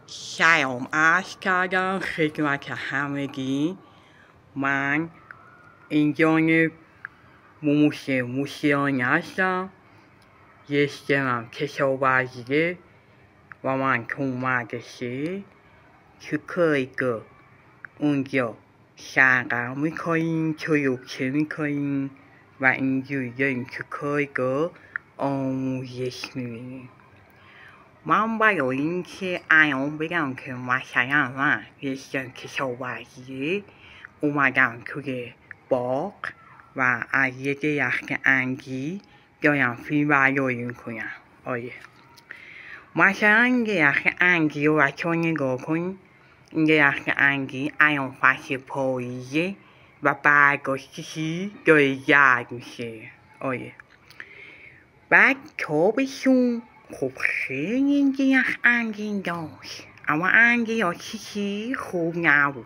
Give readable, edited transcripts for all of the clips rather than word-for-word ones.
سلام عرض کردم خدمت همگی. من اینجان موسیانی هستم. اسمم کشاورزیه و من تو مدرسه چه که اونجا سرقرم میکنیم، چه میکنیم و اینجوری داریم که آموزش میبینیم. من برای اینکه الان بگم که مثلا من رشته کشاورزی اومدم توی باغ و از یه درخت انگی دارم فیلم برداری میکنم. مثلا این درخت انگی رو بچه ها نگاه کن. این درخت انگی الان فصل پاییزه و برگاش داره زرد میشه. بعد تابشون خب خیلی این درخت انگی داشت، اما انگی ها چیزی خوب نبود،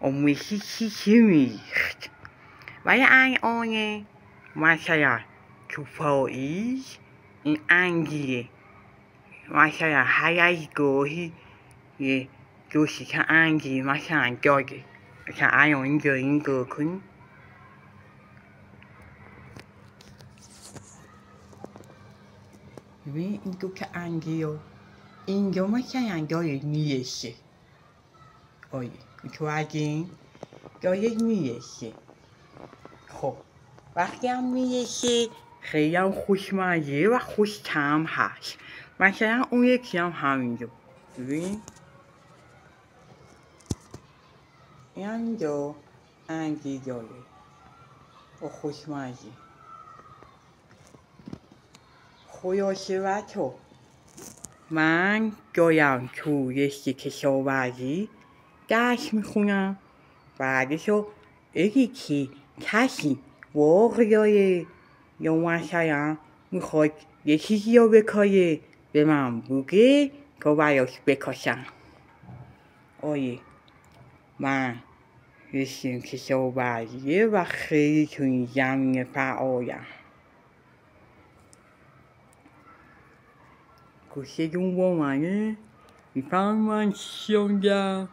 مثل چیزی میریخت. ولی الان مثلا تو پاییز این انگیه، مثلا هر از گاهی یه دوستی که انگی مثلا داده، مثلا الان اینجا این نگاه کن. ببین این دو که انگی ها اینجا مثلا داره میرسه. متوجهین؟ داره میرسه. خب وقتی هم میرسه خیلی هم خوشمزه و خوش طعم هست. مثلا اون یکی هم همینجا، ببین این همینجا انگی داره و خوشمزه. خلاصه بچه‌ها، من دارم تو رشته کشاورزی درس میخونم. بعدشو اگه کسی واقع داره یا مثلا میخواد یه چیزی رو بکاره به من بگه که براش بکشم. من رشته کشاورزیه و خیلی تو این زمینه فعالم. گوشتون با منه؟ میفهم من چی میگم؟